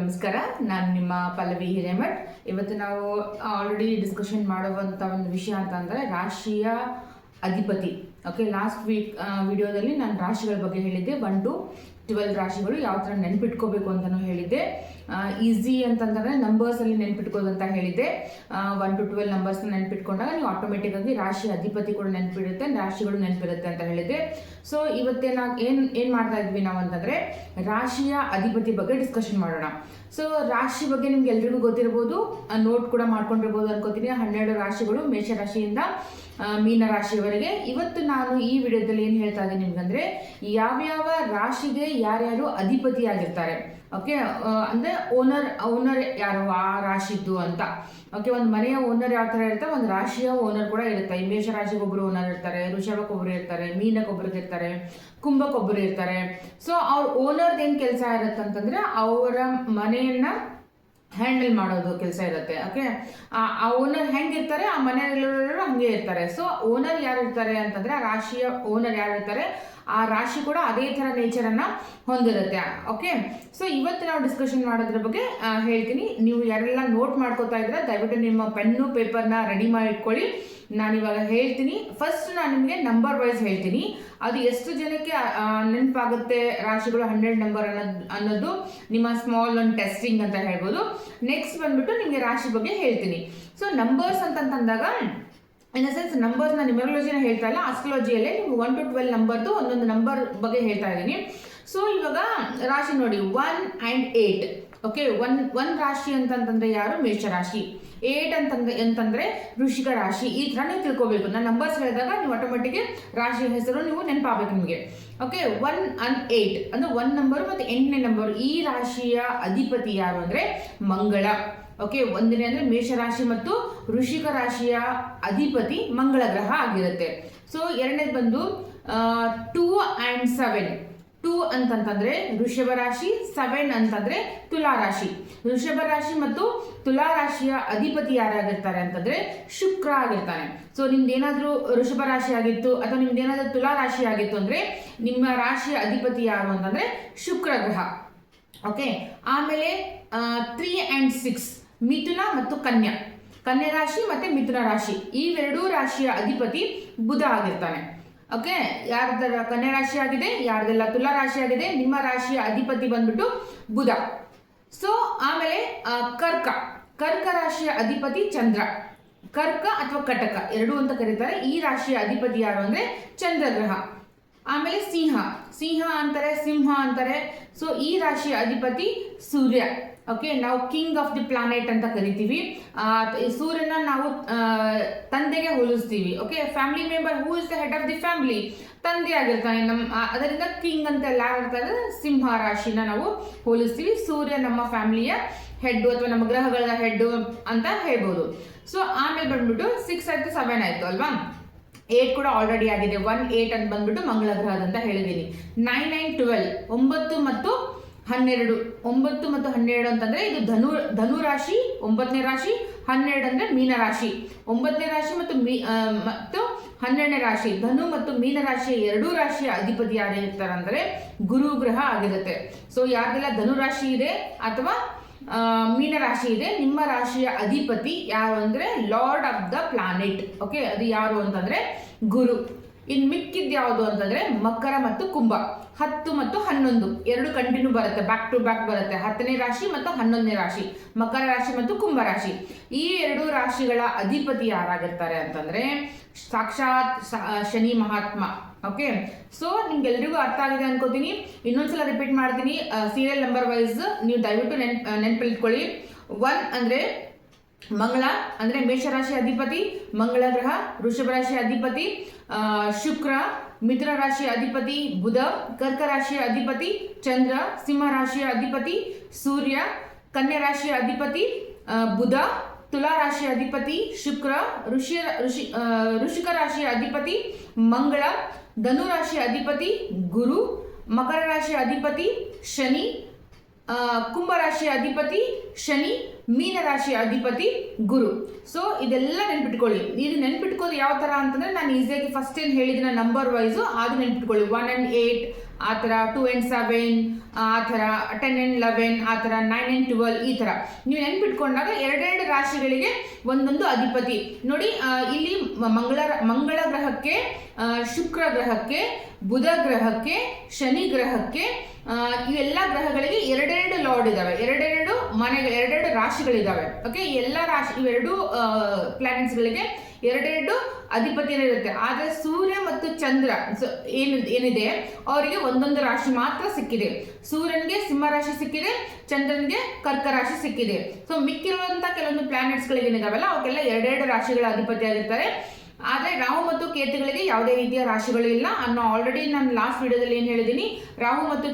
ನಮಸ್ಕಾರ. ನಾನು ನಿಮ್ಮ ಪಲ್ಲವಿ ಹಿರೇಮಠ್. ಇವತ್ತು ನಾವು ಆಲ್ರೆಡಿ ಡಿಸ್ಕಷನ್ ಮಾಡುವಂಥ ಒಂದು ವಿಷಯ ಅಂತಂದರೆ ರಾಶಿಯ ಅಧಿಪತಿ. ಓಕೆ, ಲಾಸ್ಟ್ ವೀಕ್ ವಿಡಿಯೋದಲ್ಲಿ ನಾನು ರಾಶಿಗಳ ಬಗ್ಗೆ ಹೇಳಿದ್ದೆ. 1 to 12 ರಾಶಿಗಳು ಯಾವ ಥರ ನೆನ್ಪಿಟ್ಕೋಬೇಕು ಅಂತಲೂ ಹೇಳಿದ್ದೆ. ಈಸಿ ಅಂತಂದರೆ ನಂಬರ್ಸಲ್ಲಿ ನೆನ್ಪಿಟ್ಕೋದು ಅಂತ ಹೇಳಿದ್ದೆ. 1 to 12 ನಂಬರ್ಸ್ನ ನೆನ್ಪಿಟ್ಕೊಂಡಾಗ ನೀವು ಆಟೋಮೆಟಿಕ್ಕಾಗಿ ರಾಶಿ ಅಧಿಪತಿ ಕೂಡ ನೆನಪಿರುತ್ತೆ, ರಾಶಿಗಳು ನೆನಪಿರುತ್ತೆ ಅಂತ ಹೇಳಿದ್ದೆ. ಸೊ ಇವತ್ತೇ ನಾವು ಏನು ಮಾಡ್ತಾ ಇದ್ವಿ ನಾವು ಅಂತಂದರೆ ರಾಶಿಯ ಅಧಿಪತಿ ಬಗ್ಗೆ ಡಿಸ್ಕಷನ್ ಮಾಡೋಣ. ಸೊ ರಾಶಿ ಬಗ್ಗೆ ನಿಮ್ಗೆ ಎಲ್ರಿಗೂ ಗೊತ್ತಿರ್ಬೋದು, ನೋಟ್ ಕೂಡ ಮಾಡ್ಕೊಂಡಿರ್ಬೋದು ಅನ್ಕೋತೀನಿ. 12 ರಾಶಿಗಳು ಮೇಷರಾಶಿಯಿಂದ ಮೀನ ರಾಶಿಯವರೆಗೆ. ಇವತ್ತು ನಾನು ಈ ವಿಡಿಯೋದಲ್ಲಿ ಏನು ಹೇಳ್ತಾ ಇದ್ದೀನಿ ನಿಮ್ಗಂದ್ರೆ ಯಾವ್ಯಾವ ರಾಶಿಗೆ ಯಾರ್ಯಾರು ಅಧಿಪತಿಯಾಗಿರ್ತಾರೆ. ಓಕೆ, ಅಂದರೆ ಓನರ್ ಯಾರು ಆ ರಾಶಿದ್ದು ಅಂತ. ಓಕೆ, ಒಂದು ಮನೆಯ ಓನರ್ ಯಾವ ಥರ ಇರುತ್ತೆ, ಒಂದು ರಾಶಿಯ ಓನರ್ ಕೂಡ ಇರುತ್ತೆ. ಈ ಮೇಷ ರಾಶಿಗೆ ಒಬ್ಬರು ಓನರ್ ಇರ್ತಾರೆ, ವೃಷಭಕ್ಕೊಬ್ಬರು ಇರ್ತಾರೆ, ಮೀನಕ್ಕೊಬ್ಬರು ಇರ್ತಾರೆ, ಕುಂಭಕ್ಕೊಬ್ಬರು ಇರ್ತಾರೆ. ಸೊ ಅವ್ರ ಓನರ್ದು ಏನು ಕೆಲಸ ಇರುತ್ತೆ ಅಂತಂದರೆ ಅವರ ಮನೆಯನ್ನ ಹ್ಯಾಂಡಲ್ ಮಾಡೋದು ಕೆಲಸ ಇರುತ್ತೆ. ಓಕೆ, ಆ ಓನರ್ ಹೆಂಗಿರ್ತಾರೆ ಆ ಮನೆಯಲ್ಲಿರೋರು ಹಂಗೆ ಇರ್ತಾರೆ. ಸೊ ಓನರ್ ಯಾರು ಇರ್ತಾರೆ ಅಂತಂದ್ರೆ ಆ ರಾಶಿಯ ಓನರ್ ಯಾರು ಇರ್ತಾರೆ ಆ ರಾಶಿ ಕೂಡ ಅದೇ ಥರ ನೇಚರನ್ನು ಹೊಂದಿರುತ್ತೆ. ಓಕೆ, ಸೊ ಇವತ್ತು ನಾವು ಡಿಸ್ಕಷನ್ ಮಾಡೋದ್ರ ಬಗ್ಗೆ ಹೇಳ್ತೀನಿ. ನೀವು ಯಾರೆಲ್ಲ ನೋಟ್ ಮಾಡ್ಕೋತಾ ಇದ್ರೆ ದಯವಿಟ್ಟು ನಿಮ್ಮ ಪೆನ್ನು ಪೇಪರ್ನ ರೆಡಿ ಮಾಡಿ ಇಟ್ಕೊಳ್ಳಿ. ನಾನಿವಾಗ ಹೇಳ್ತೀನಿ. ಫಸ್ಟ್ ನಾನು ನಿಮಗೆ ನಂಬರ್ ವೈಸ್ ಹೇಳ್ತೀನಿ. ಅದು ಎಷ್ಟು ಜನಕ್ಕೆ ನೆನಪಾಗುತ್ತೆ ರಾಶಿಗಳು 12 ನಂಬರ್ ಅನ್ನೋದು ನಿಮ್ಮ ಸ್ಮಾಲ್ ಒಂದು ಟೆಸ್ಟಿಂಗ್ ಅಂತ ಹೇಳ್ಬೋದು. ನೆಕ್ಸ್ಟ್ ಬಂದ್ಬಿಟ್ಟು ನಿಮಗೆ ರಾಶಿ ಬಗ್ಗೆ ಹೇಳ್ತೀನಿ. ಸೊ ನಂಬರ್ಸ್ ಅಂತಂದಾಗ ಇನ್ ದ ಸೆನ್ಸ್ ನಂಬರ್ಸ್ನ ನ್ಯೂಮರಾಲಜಿನ ಹೇಳ್ತಾ ಇಲ್ಲ, ಆಸ್ಟ್ರಾಲಜಿಯಲ್ಲೇ ನೀವು 1 to 12 ನಂಬರ್ದು ಒಂದೊಂದು ನಂಬರ್ ಬಗ್ಗೆ ಹೇಳ್ತಾ ಇದ್ದೀನಿ. ಸೊ ಇವಾಗ ರಾಶಿ ನೋಡಿ 1 and 8. ಓಕೆ, ಒನ್ ರಾಶಿ ಅಂತಂದ್ರೆ ಯಾರು? ಮೇಷರಾಶಿ. 8 ಅಂತಂದ್ರೆ ವೃಶ್ಚಿಕ ರಾಶಿ. ಈ ಥರ ನೀವು ತಿಳ್ಕೊಬೇಕು. ನಾನು ನಂಬರ್ಸ್ ಹೇಳಿದಾಗ ನೀವು ಆಟೋಮೆಟಿಕ್ ರಾಶಿ ಹೆಸರು ನೀವು ನೆನಪಾಗಬೇಕು ನಿಮಗೆ. ಓಕೆ, 1 and 8 ಅಂದ್ರೆ 1 ನಂಬರು ಮತ್ತು 8ನೇ ನಂಬರು. ಈ ರಾಶಿಯ ಅಧಿಪತಿ ಯಾರು ಅಂದ್ರೆ ಮಂಗಳ. ಓಕೆ, 1ನೇ ಅಂದ್ರೆ ಮೇಷರಾಶಿ ಮತ್ತು ವೃಶ್ಚಿಕ ರಾಶಿಯ ಅಧಿಪತಿ ಮಂಗಳ ಗ್ರಹ ಆಗಿರುತ್ತೆ. ಸೊ 2ನೇದು ಬಂದು 2 and 7. 2 ಅಂತಂತಂದ್ರೆ ವೃಷಭ ರಾಶಿ, 7 ಅಂತಂದ್ರೆ ತುಲಾ ರಾಶಿ. ವೃಷಭ ರಾಶಿ ಮತ್ತು ತುಲಾ ರಾಶಿಯ ಅಧಿಪತಿ ಯಾರಾಗಿರ್ತಾರೆ ಅಂತಂದ್ರೆ ಶುಕ್ರ ಆಗಿರ್ತಾನೆ. ಸೊ ನಿಮ್ದೇನಾದ್ರೂ ವೃಷಭ ರಾಶಿ ಆಗಿತ್ತು ಅಥವಾ ನಿಮ್ದೇನಾದ್ರೂ ತುಲಾ ರಾಶಿ ಆಗಿತ್ತು ಅಂದ್ರೆ ನಿಮ್ಮ ರಾಶಿಯ ಅಧಿಪತಿ ಯಾರು ಅಂತಂದ್ರೆ ಶುಕ್ರ ಗ್ರಹ. ಓಕೆ, ಆಮೇಲೆ 3 and 6 ಮಿಥುನ ಮತ್ತು ಕನ್ಯಾ ರಾಶಿ ಮತ್ತೆ ಮಿಥುನ ರಾಶಿ. ಇವೆರಡೂ ರಾಶಿಯ ಅಧಿಪತಿ ಬುಧ ಆಗಿರ್ತಾನೆ. ಓಕೆ, ಯಾರ್ದೆಲ್ಲ ಕನ್ಯಾ ರಾಶಿ ಆಗಿದೆ, ಯಾರ್ದೆಲ್ಲ ತುಲಾ ರಾಶಿ ಆಗಿದೆ, ನಿಮ್ಮ ರಾಶಿಯ ಅಧಿಪತಿ ಬಂದ್ಬಿಟ್ಟು ಬುಧ. ಸೊ ಆಮೇಲೆ ಕರ್ಕ ರಾಶಿಯ ಅಧಿಪತಿ ಚಂದ್ರ. ಕರ್ಕ ಅಥವಾ ಕಟಕ ಎರಡೂ ಅಂತ ಕರೀತಾರೆ. ಈ ರಾಶಿಯ ಅಧಿಪತಿ ಯಾರು ಅಂದ್ರೆ ಚಂದ್ರಗ್ರಹ. ಆಮೇಲೆ ಸಿಂಹ ಅಂತಾರೆ, ಸಿಂಹ ಅಂತಾರೆ. ಸೊ ಈ ರಾಶಿಯ ಅಧಿಪತಿ ಸೂರ್ಯ. ಓಕೆ, ನಾವು ಕಿಂಗ್ ಆಫ್ ದಿ ಪ್ಲಾನೆಟ್ ಅಂತ ಕರಿತೀವಿ. ಸೂರ್ಯನ ನಾವು ತಂದೆಗೆ ಹೋಲಿಸ್ತೀವಿ. Okay, family member who is the head of the family, ತಂದೆ ಆಗಿರ್ತಾನೆ. ಅದರಿಂದ ಕಿಂಗ್ ಅಂತ ಎಲ್ಲ ಇರ್ತಾರೆ. ಸಿಂಹ ರಾಶಿನ ನಾವು ಹೋಲಿಸ್ತೀವಿ. ಸೂರ್ಯ ನಮ್ಮ ಫ್ಯಾಮಿಲಿಯ ಹೆಡ್ ಅಥವಾ ನಮ್ಮ ಗ್ರಹಗಳ ಹೆಡ್ ಅಂತ ಹೇಳ್ಬೋದು. ಸೊ ಆಮೇಲೆ ಬಂದ್ಬಿಟ್ಟು 6 ಆಯ್ತು, 7 ಆಯ್ತು ಅಲ್ವಾ. 8 ಕೂಡ ಆಲ್ರೆಡಿ ಆಗಿದೆ. 1, 8 ಅಂತ ಬಂದ್ಬಿಟ್ಟು ಮಂಗಳ ಗ್ರಹದ ಅಂತ ಹೇಳಿದ್ದೀನಿ. 9 and 12 9 ಮತ್ತು 12. 9 ಮತ್ತು 12 ಅಂತಂದ್ರೆ ಇದು ಧನು ರಾಶಿ 9ನೇ ರಾಶಿ, 12 ಅಂದ್ರೆ ಮೀನ ರಾಶಿ. 9ನೇ ರಾಶಿ ಮತ್ತು 12ನೇ ರಾಶಿ ಧನು ಮತ್ತು ಮೀನ ರಾಶಿಯ ಎರಡೂ ರಾಶಿಯ ಅಧಿಪತಿ ಯಾರಿರ್ತಾರೆ ಅಂದ್ರೆ ಗುರು ಗ್ರಹ ಆಗಿರುತ್ತೆ. ಸೊ ಯಾರ್ದೆಲ್ಲ ಧನು ರಾಶಿ ಇದೆ ಅಥವಾ ಮೀನ ರಾಶಿ ಇದೆ, ನಿಮ್ಮ ರಾಶಿಯ ಅಧಿಪತಿ ಯಾರು ಅಂದ್ರೆ lord of the planet. Okay, ಅದು ಯಾರು ಅಂತಂದ್ರೆ ಗುರು. ಇನ್ ಮಿಕ್ಕಿದ್ ಯಾವುದು ಅಂತಂದ್ರೆ ಮಕರ ಮತ್ತು ಕುಂಭ. 10 ಮತ್ತು 11 ಎರಡು ಕಂಟಿನ್ಯೂ ಬರುತ್ತೆ, ಬ್ಯಾಕ್ ಟು ಬ್ಯಾಕ್ ಬರುತ್ತೆ. 10ನೇ ರಾಶಿ ಮತ್ತು 11ನೇ ರಾಶಿ, ಮಕರ ರಾಶಿ ಮತ್ತು ಕುಂಭ ರಾಶಿ. ಈ ಎರಡು ರಾಶಿಗಳ ಅಧಿಪತಿ ಯಾರಾಗಿರ್ತಾರೆ ಅಂತಂದ್ರೆ ಸಾಕ್ಷಾತ್ ಶನಿ ಮಹಾತ್ಮ. ಓಕೆ, ಸೊ ನಿಮ್ಗೆಲ್ರಿಗೂ ಅರ್ಥ ಆಗಿದೆ ಅನ್ಕೋತೀನಿ. ಇನ್ನೊಂದ್ಸಲ ರಿಪೀಟ್ ಮಾಡ್ತೀನಿ. ಸೀರಿಯಲ್ ನಂಬರ್ ವೈಸ್ ನೀವು ದಯವಿಟ್ಟು ನೆನಪಿಟ್ಕೊಳ್ಳಿ. 1 ಅಂದ್ರೆ ಮಂಗಳ ಅಂದ್ರೆ ಮೇಷರಾಶಿ ಅಧಿಪತಿ ಮಂಗಳ ಗ್ರಹ, ವೃಷಭ ರಾಶಿ ಅಧಿಪತಿ ಶುಕ್ರ, ಮಿಥುನ ರಾಶಿಯ ಅಧಿಪತಿ ಬುಧ, ಕರ್ಕ ರಾಶಿಯ ಅಧಿಪತಿ ಚಂದ್ರ, ಸಿಂಹ ರಾಶಿಯ ಅಧಿಪತಿ ಸೂರ್ಯ, ಕನ್ಯಾ ರಾಶಿಯ ಅಧಿಪತಿ ಬುಧ, ತುಲಾ ರಾಶಿಯ ಅಧಿಪತಿ ಶುಕ್ರ, ವೃಶ್ಚಿಕ ರಾಶಿಯ ಅಧಿಪತಿ ಮಂಗಳ, ಧನು ರಾಶಿಯ ಅಧಿಪತಿ ಗುರು, ಮಕರ ರಾಶಿಯ ಅಧಿಪತಿ ಶನಿ, ಕುಂಭ ರಾಶಿಯ ಅಧಿಪತಿ ಶನಿ, ಮೀನ ರಾಶಿಯ ಅಧಿಪತಿ ಗುರು. ಸೊ ಇದೆಲ್ಲ ನೆನ್ಪಿಟ್ಕೊಳ್ಳಿ. ಇದು ನೆನ್ಪಿಟ್ಕೋದು ಯಾವ ಥರ ಅಂತಂದರೆ ನಾನು ಈಸಿಯಾಗಿ ಫಸ್ಟ್ ಏನು ಹೇಳಿದಿನ ನಂಬರ್ ವೈಸು ಅದು ನೆನ್ಪಿಟ್ಕೊಳ್ಳಿ. 1 and 8 ಆ ಥರ 2 and 7, ಆ ಥರ 10 and 11, ಆ ಥರ 9 and 12, ಈ ಥರ ನೀವು ನೆನ್ಪಿಟ್ಕೊಂಡಾಗ ಎರಡೆರಡು ರಾಶಿಗಳಿಗೆ ಒಂದೊಂದು ಅಧಿಪತಿ ನೋಡಿ. ಇಲ್ಲಿ ಮಂಗಳ ಗ್ರಹಕ್ಕೆ, ಶುಕ್ರ ಗ್ರಹಕ್ಕೆ, ಬುಧ ಗ್ರಹಕ್ಕೆ, ಶನಿ ಗ್ರಹಕ್ಕೆ, ಇವೆಲ್ಲ ಗ್ರಹಗಳಿಗೆ ಎರಡೆರಡು ಲಾರ್ಡ್ ಇದಾವೆ, ಎರಡೆರಡು ಮನೆಗಳು, ಎರಡೆರಡು ರಾಶಿಗಳಿದಾವೆ. ಓಕೆ, ಎಲ್ಲ ರಾಶಿ ಇವೆರಡು ಪ್ಲಾನೆಟ್ಸ್ಗಳಿಗೆ ಎರಡೆರಡು ಅಧಿಪತಿಗಳಿರುತ್ತೆ. ಆದರೆ ಸೂರ್ಯ ಮತ್ತು ಚಂದ್ರ ಏನಿದೆ ಅವರಿಗೆ ಒಂದೊಂದು ರಾಶಿ ಮಾತ್ರ ಸಿಕ್ಕಿದೆ. ಸೂರ್ಯನಿಗೆ ಸಿಂಹ ರಾಶಿ ಸಿಕ್ಕಿದೆ, ಚಂದ್ರನಿಗೆ ಕರ್ಕ ರಾಶಿ ಸಿಕ್ಕಿದೆ. ಸೊ ಮಿಕ್ಕಿರುವಂತ ಕೆಲವೊಂದು ಪ್ಲಾನೆಟ್ಸ್ಗಳಿಗೆ ಏನಿದಾವಲ್ಲ ಅವಕ್ಕೆಲ್ಲ ಎರಡೆರಡು ರಾಶಿಗಳ ಅಧಿಪತಿ ಆಗಿರ್ತಾರೆ. ಆದರೆ ರಾಹು ಮತ್ತು ಕೇತುಗಳಿಗೆ ಯಾವುದೇ ರೀತಿಯ ರಾಶಿಗಳು ಇಲ್ಲ ಅನ್ನೋ ಆಲ್ರೆಡಿ ನಾನು ಲಾಸ್ಟ್ ವಿಡಿಯೋದಲ್ಲಿ ಏನು ಹೇಳಿದ್ದೀನಿ. ರಾಹು ಮತ್ತು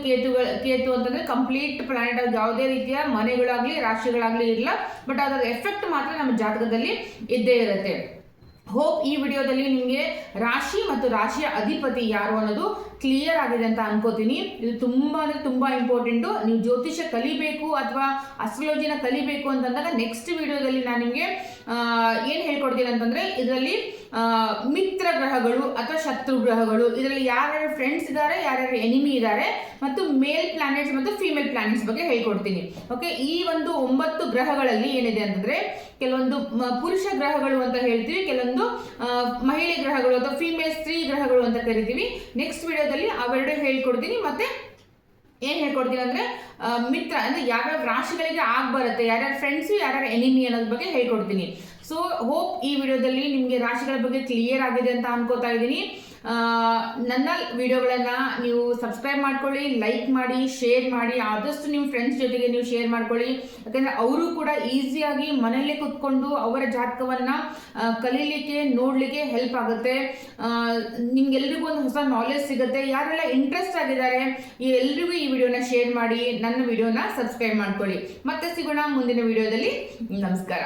ಕೇತು ಅಂತಂದ್ರೆ ಕಂಪ್ಲೀಟ್ ಪ್ಲಾನೆಟ್ ಆಗಿ ಯಾವುದೇ ರೀತಿಯ ಮನೆಗಳಾಗ್ಲಿ ರಾಶಿಗಳಾಗ್ಲಿ ಇಲ್ಲ, ಬಟ್ ಅದರ ಎಫೆಕ್ಟ್ ಮಾತ್ರ ನಮ್ಮ ಜಾತಕದಲ್ಲಿ ಇದ್ದೇ ಇರುತ್ತೆ. ಹೋಪ್ ಈ ವಿಡಿಯೋದಲ್ಲಿ ನಿಮಗೆ ರಾಶಿ ಮತ್ತು ರಾಶಿಯ ಅಧಿಪತಿ ಯಾರು ಅನ್ನೋದು ಕ್ಲಿಯರ್ ಆಗಿದೆ ಅಂತ ಅನ್ಕೋತೀನಿ. ಇದು ತುಂಬಾ ಅಂದ್ರೆ ತುಂಬಾ ಇಂಪಾರ್ಟೆಂಟು. ನೀವು ಜ್ಯೋತಿಷ್ಯ ಕಲಿಬೇಕು ಅಥವಾ ಅಸ್ಟ್ರಾಲಜಿನ ಕಲಿಬೇಕು ಅಂತಂದಾಗ ನೆಕ್ಸ್ಟ್ ವಿಡಿಯೋದಲ್ಲಿ ನಾನು ನಿಮಗೆ ಏನು ಹೇಳ್ಕೊಡ್ತೀನಿ ಅಂತಂದ್ರೆ, ಇದರಲ್ಲಿ ಮಿತ್ರ ಗ್ರಹಗಳು ಅಥವಾ ಶತ್ರು ಗ್ರಹಗಳು, ಇದರಲ್ಲಿ ಯಾರ್ಯಾರು ಫ್ರೆಂಡ್ಸ್ ಇದ್ದಾರೆ, ಯಾರ್ಯಾರು ಎನಿಮಿ ಇದ್ದಾರೆ, ಮತ್ತು ಮೇಲ್ ಪ್ಲಾನೆಟ್ಸ್ ಮತ್ತು ಫೀಮೇಲ್ ಪ್ಲಾನೆಟ್ಸ್ ಬಗ್ಗೆ ಹೇಳ್ಕೊಡ್ತೀನಿ. ಓಕೆ, ಈ ಒಂದು 9 ಗ್ರಹಗಳಲ್ಲಿ ಏನಿದೆ ಅಂತಂದ್ರೆ ಕೆಲವೊಂದು ಪುರುಷ ಗ್ರಹಗಳು ಅಂತ ಹೇಳ್ತೀವಿ, ಕೆಲವೊಂದು ಮಹಿಳೆ ಗ್ರಹಗಳು ಅಥವಾ ಫೀಮೇಲ್ ಸ್ತ್ರೀ ಗ್ರಹಗಳು ಅಂತ ಕರಿತೀವಿ. ನೆಕ್ಸ್ಟ್ ವಿಡಿಯೋದಲ್ಲಿ ಅವೆರಡು ಹೇಳ್ಕೊಡ್ತೀನಿ. ಮತ್ತೆ ಏನ್ ಹೇಳ್ಕೊಡ್ತೀನಿ ಅಂದ್ರೆ ಮಿತ್ರ ಅಂದ್ರೆ ಯಾವ್ಯಾವ ರಾಶಿಗಳಿಗೆ ಬರುತ್ತೆ, ಯಾರ್ಯಾರ ಫ್ರೆಂಡ್ಸ್, ಯಾರ್ಯಾರ ಎನಿಮಿ ಅನ್ನೋದ್ರ ಬಗ್ಗೆ ಹೇಳ್ಕೊಡ್ತೀನಿ. ಸೊ ಹೋಪ್ ಈ ವಿಡಿಯೋದಲ್ಲಿ ನಿಮಗೆ ರಾಶಿಗಳ ಬಗ್ಗೆ ಕ್ಲಿಯರ್ ಆಗಿದೆ ಅಂತ ಅನ್ಕೋತಾ ಇದ್ದೀನಿ. ನನ್ನ ವಿಡಿಯೋಗಳನ್ನ ನೀವು ಸಬ್ಸ್ಕ್ರೈಬ್ ಮಾಡ್ಕೊಳ್ಳಿ, ಲೈಕ್ ಮಾಡಿ, ಶೇರ್ ಮಾಡಿ, ಆದಷ್ಟು ನಿಮ್ಮ ಫ್ರೆಂಡ್ಸ್ ಜೊತೆಗೆ ನೀವು ಶೇರ್ ಮಾಡ್ಕೊಳ್ಳಿ. ಯಾಕಂದ್ರೆ ಅವರು ಕೂಡ ಈಸಿಯಾಗಿ ಮನೆಯಲ್ಲೇ ಕುತ್ಕೊಂಡು ಅವರ ಜಾತಕವನ್ನ ಕಲೀಲಿಕ್ಕೆ, ನೋಡ್ಲಿಕ್ಕೆ ಹೆಲ್ಪ್ ಆಗುತ್ತೆ. ನಿಮ್ಗೆಲ್ರಿಗೂ ಒಂದು ಹೊಸ ನಾಲೆಜ್ ಸಿಗುತ್ತೆ. ಯಾರೆಲ್ಲ ಇಂಟ್ರೆಸ್ಟ್ ಆಗಿದ್ದಾರೆ ಎಲ್ರಿಗೂ ಈ ವಿಡಿಯೋನ ಶೇರ್ ಮಾಡಿ, ನನ್ನ ವಿಡಿಯೋನ ಸಬ್ಸ್ಕ್ರೈಬ್ ಮಾಡ್ಕೊಳ್ಳಿ. ಮತ್ತೆ ಸಿಗೋಣ ಮುಂದಿನ ವಿಡಿಯೋದಲ್ಲಿ. ನಮಸ್ಕಾರ.